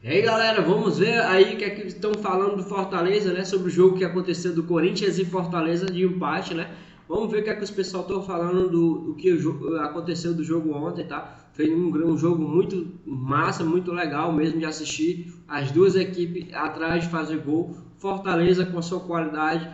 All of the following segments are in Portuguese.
E aí galera, vamos ver aí o que é que estão falando do Fortaleza, né? Sobre o jogo que aconteceu do Corinthians e Fortaleza de empate, né? Vamos ver o que é que os pessoal estão falando do que aconteceu do jogo ontem, tá? Foi um jogo muito massa, muito legal mesmo de assistir. As duas equipes atrás de fazer gol. Fortaleza com a sua qualidade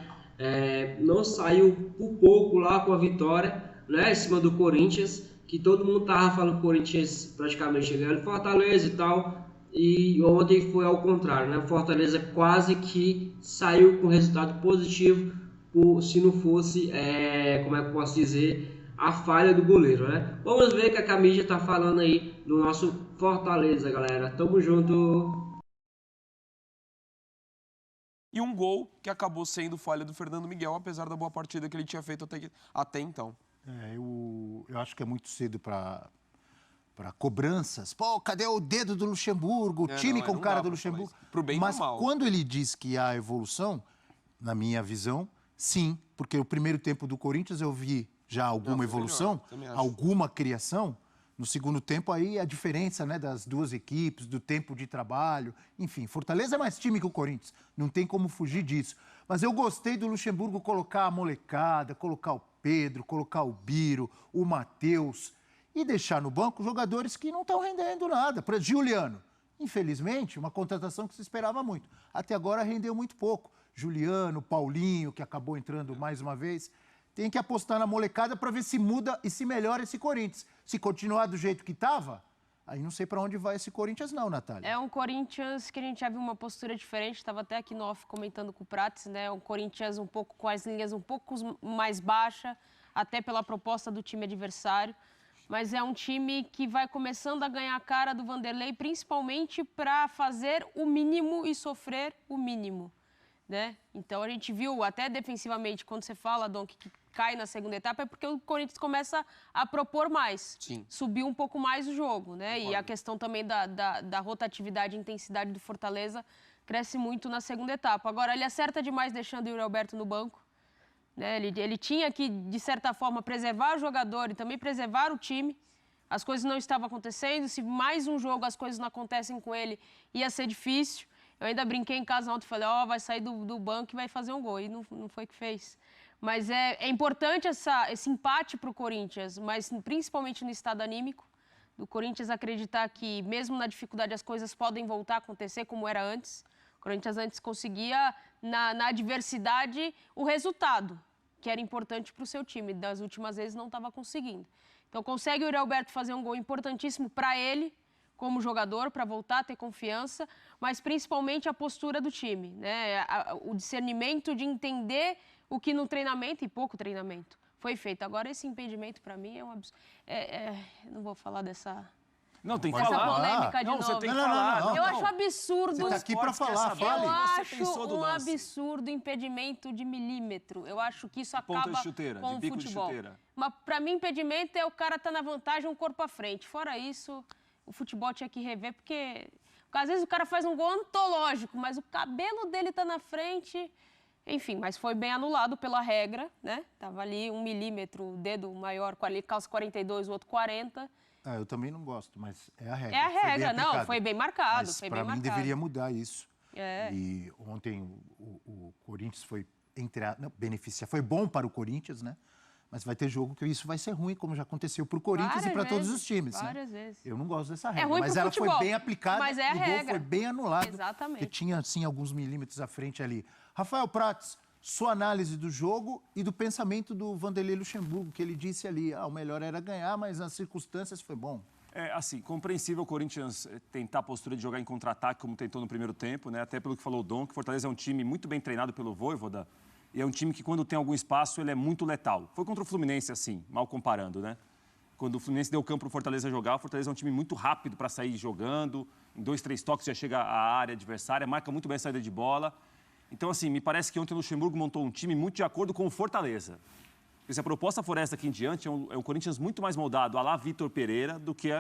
não saiu por pouco lá com a vitória, né? Em cima do Corinthians, que todo mundo tava falando que o Corinthians praticamente chegando Fortaleza e tal. E ontem foi ao contrário, né? Fortaleza quase que saiu com resultado positivo, se não fosse, como é que eu posso dizer, a falha do goleiro, né? Vamos ver o que a Camija está falando aí do nosso Fortaleza, galera. Tamo junto. E um gol que acabou sendo falha do Fernando Miguel, apesar da boa partida que ele tinha feito até então. Eu acho que é muito cedo para cobranças. Pô, cadê o dedo do Luxemburgo? O time com cara do Luxemburgo. Pro bem e Mas pro mal. quando ele diz que há evolução, na minha visão, sim. Porque o primeiro tempo do Corinthians eu vi já alguma evolução, alguma criação. No segundo tempo, aí a diferença, né, das duas equipes, do tempo de trabalho. Enfim, Fortaleza é mais time que o Corinthians. Não tem como fugir disso. Mas eu gostei do Luxemburgo colocar a molecada, colocar o Pedro, colocar o Biro, o Matheus e deixar no banco jogadores que não estão rendendo nada. Por exemplo, Juliano, infelizmente, uma contratação que se esperava muito. Até agora rendeu muito pouco. Juliano, Paulinho, que acabou entrando mais uma vez. Tem que apostar na molecada para ver se muda e se melhora esse Corinthians. Se continuar do jeito que estava, aí não sei para onde vai esse Corinthians não, Natália. É um Corinthians que a gente já viu uma postura diferente, estava até aqui no off comentando com o Prates, né? Um Corinthians um pouco com as linhas um pouco mais baixa, até pela proposta do time adversário. Mas é um time que vai começando a ganhar a cara do Vanderlei, principalmente para fazer o mínimo e sofrer o mínimo, né? Então a gente viu até defensivamente, quando você fala, Dom, que cai na segunda etapa, é porque o Corinthians começa a propor mais. Sim. Subiu um pouco mais o jogo, né? E a questão também da rotatividade e intensidade do Fortaleza cresce muito na segunda etapa. Agora, ele acerta demais deixando o Yuri Alberto no banco, né? Ele tinha que, de certa forma, preservar o jogador e também preservar o time. As coisas não estavam acontecendo. Se mais um jogo as coisas não acontecem com ele, ia ser difícil. Eu ainda brinquei em casa ontem, falei, vai sair do banco e vai fazer um gol. E não foi que fez. Mas é importante esse empate para o Corinthians, mas principalmente no estado anímico do Corinthians acreditar que, mesmo na dificuldade, as coisas podem voltar a acontecer como era antes. O Corinthians antes conseguia, na adversidade, o resultado, que era importante para o seu time. Das últimas vezes não estava conseguindo. Então consegue o Yuri Alberto fazer um gol importantíssimo para ele, como jogador, para voltar a ter confiança, mas principalmente a postura do time, né? O discernimento de entender o que no treinamento, e pouco treinamento, foi feito. Agora, esse impedimento, para mim, é um absurdo. Não vou falar dessa... Não, tem que essa falar. polêmica de Não, novo. você tem que falar. Eu acho absurdo. Você está aqui para falar, fale. Eu Você acho pensou do um lance. absurdo impedimento de milímetro. Eu acho que isso Ponta acaba de chuteira, com de o bico de futebol. chuteira. Mas, para mim, impedimento é o cara tá na vantagem, um corpo à frente. Fora isso, o futebol tinha que rever, porque às vezes o cara faz um gol antológico, mas o cabelo dele tá na frente. Enfim, mas foi bem anulado pela regra, né? Tava ali 1 milímetro, o dedo maior, calça 42, o outro 40. Eu também não gosto, mas é a regra. É a regra, não, foi bem marcado. Para mim deveria mudar isso. É. E ontem o Corinthians foi beneficiar, foi bom para o Corinthians, né? Mas vai ter jogo que isso vai ser ruim, como já aconteceu para o Corinthians e para todos os times. Várias né? vezes. Eu não gosto dessa regra, ruim mas pro ela futebol, foi bem aplicada mas é a e o gol regra. foi bem anulado. Exatamente. Porque tinha, assim, alguns milímetros à frente ali. Rafael Prates, sua análise do jogo e do pensamento do Vanderlei Luxemburgo, que ele disse ali, o melhor era ganhar, mas nas circunstâncias foi bom. Assim, compreensível o Corinthians tentar a postura de jogar em contra-ataque, como tentou no primeiro tempo, né? Até pelo que falou o Dom, que o Fortaleza é um time muito bem treinado pelo Vojvoda, e é um time que, quando tem algum espaço, ele é muito letal. Foi contra o Fluminense, assim, mal comparando, né? Quando o Fluminense deu campo para o Fortaleza jogar, o Fortaleza é um time muito rápido para sair jogando, em 2, 3 toques já chega à área adversária, marca muito bem a saída de bola. Então, assim, me parece que ontem o Luxemburgo montou um time muito de acordo com o Fortaleza. Porque se a proposta for essa aqui em diante, é um Corinthians muito mais moldado à lá Vitor Pereira do que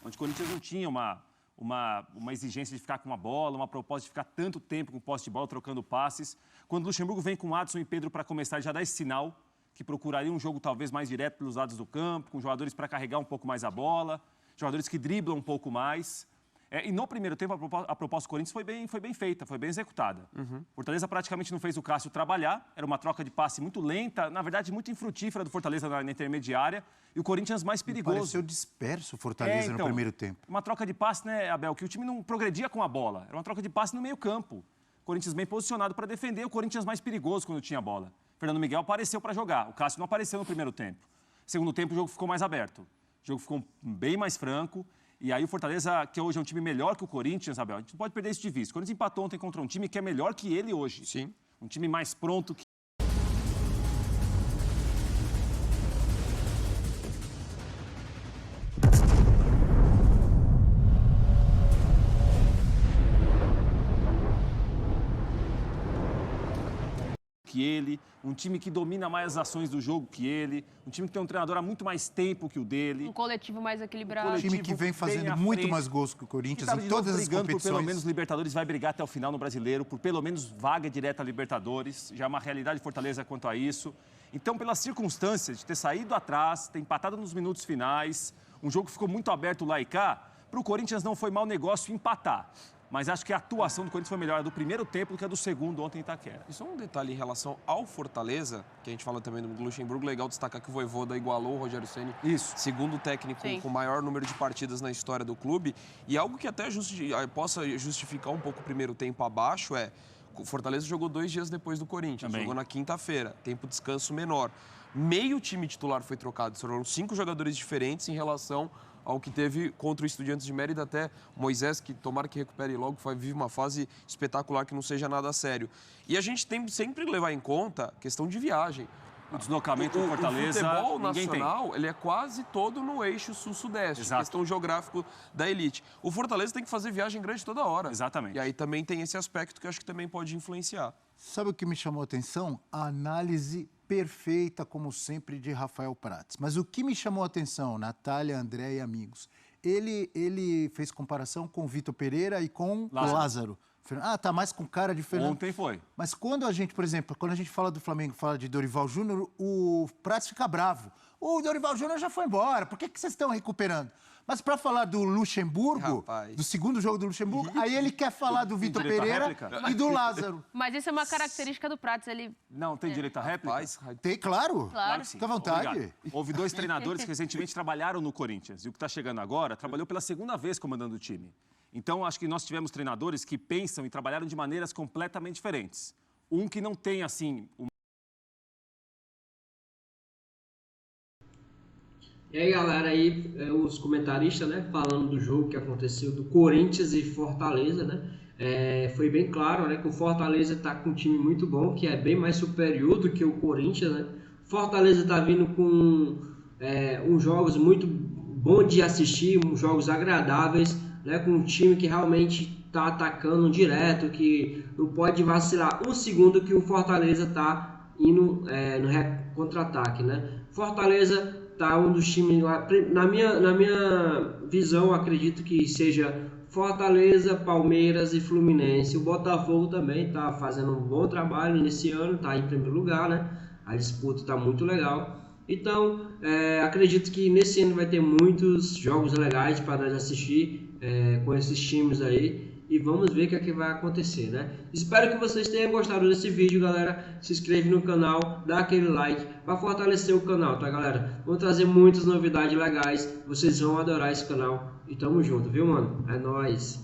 onde o Corinthians não tinha uma exigência de ficar com uma bola, uma proposta de ficar tanto tempo com posse de bola, trocando passes. Quando o Luxemburgo vem com Adson e Pedro para começar, ele já dá esse sinal que procuraria um jogo talvez mais direto pelos lados do campo, com jogadores para carregar um pouco mais a bola, jogadores que driblam um pouco mais. E no primeiro tempo, a proposta do Corinthians foi bem feita, foi bem executada. Fortaleza praticamente não fez o Cássio trabalhar, era uma troca de passe muito lenta, na verdade, muito infrutífera do Fortaleza na intermediária, e o Corinthians mais perigoso. Pareceu disperso o Fortaleza no primeiro tempo. Uma troca de passe, né, Abel, que o time não progredia com a bola, era uma troca de passe no meio campo. O Corinthians bem posicionado para defender, o Corinthians mais perigoso quando tinha a bola. Fernando Miguel apareceu para jogar, o Cássio não apareceu no primeiro tempo. Segundo tempo, o jogo ficou mais aberto, o jogo ficou bem mais franco. E aí o Fortaleza, que hoje é um time melhor que o Corinthians, Abel, a gente não pode perder isso de vista. O Corinthians empatou ontem contra um time que é melhor que ele hoje. Sim. Um time mais pronto que... ele, um time que domina mais as ações do jogo que ele, um time que tem um treinador há muito mais tempo que o dele. Um coletivo mais equilibrado. Um time que vem fazendo muito mais gols que o Corinthians em todas as competições. Por pelo menos Libertadores, vai brigar até o final no Brasileiro, por pelo menos vaga direta a Libertadores, já é uma realidade de Fortaleza quanto a isso. Então, pelas circunstâncias de ter saído atrás, ter empatado nos minutos finais, um jogo que ficou muito aberto lá e cá, para o Corinthians não foi mau negócio empatar. Mas acho que a atuação do Corinthians foi melhor do primeiro tempo do que a do segundo ontem em Itaquera. E só um detalhe em relação ao Fortaleza, que a gente fala também do Luxemburgo, legal destacar que o Vojvoda igualou o Rogério Ceni, segundo técnico com o maior número de partidas na história do clube. E algo que até possa justificar um pouco o primeiro tempo abaixo o Fortaleza jogou 2 dias depois do Corinthians, jogou na quinta-feira, tempo de descanso menor. Meio time titular foi trocado, foram 5 jogadores diferentes em relação ao que teve contra o Estudiantes de Mérida, até Moisés, que tomara que recupere logo, vive uma fase espetacular que não seja nada sério. E a gente tem sempre que levar em conta a questão de viagem. O deslocamento do Fortaleza, o futebol nacional, ele é quase todo no eixo sul-sudeste, questão geográfica da elite. O Fortaleza tem que fazer viagem grande toda hora. Exatamente. E aí também tem esse aspecto que eu acho que também pode influenciar. Sabe o que me chamou a atenção? A análise perfeita, como sempre, de Rafael Prats. Mas o que me chamou a atenção, Natália, André e amigos, ele fez comparação com o Vitor Pereira e com Lázaro. Tá mais com cara de Fernando. Ontem foi. Mas quando a gente, por exemplo, quando a gente fala do Flamengo, fala de Dorival Júnior, o Prats fica bravo. O Dorival Júnior já foi embora, por que vocês estão recuperando? Mas para falar do Luxemburgo, do segundo jogo do Luxemburgo, aí ele quer falar do Vitor Pereira e do Lázaro. Mas isso é uma característica do Prats, ele... Não, tem direito à réplica? Tem, claro. Claro. Fica à vontade. Obrigado. Houve 2 treinadores que recentemente trabalharam no Corinthians. E o que está chegando agora, trabalhou pela segunda vez comandando o time. Então, acho que nós tivemos treinadores que pensam e trabalharam de maneiras completamente diferentes. Um que não tem, assim... E aí, galera, aí os comentaristas, né, falando do jogo que aconteceu do Corinthians e Fortaleza, né, foi bem claro, né, que o Fortaleza está com um time muito bom, que é bem mais superior do que o Corinthians, né. Fortaleza está vindo com uns jogos muito bons de assistir, uns jogos agradáveis, né, com um time que realmente está atacando direto, que não pode vacilar um segundo que o Fortaleza está indo no contra-ataque, né. Fortaleza tá um dos times lá, na minha visão, acredito que seja Fortaleza, Palmeiras e Fluminense. O Botafogo também está fazendo um bom trabalho nesse ano, está em primeiro lugar, né? A disputa está muito legal. Então, acredito que nesse ano vai ter muitos jogos legais para nós assistir com esses times aí. E vamos ver o que é que vai acontecer, né? Espero que vocês tenham gostado desse vídeo, galera. Se inscreve no canal, dá aquele like para fortalecer o canal, tá, galera? Vou trazer muitas novidades legais. Vocês vão adorar esse canal. E tamo junto, viu, mano? É nóis!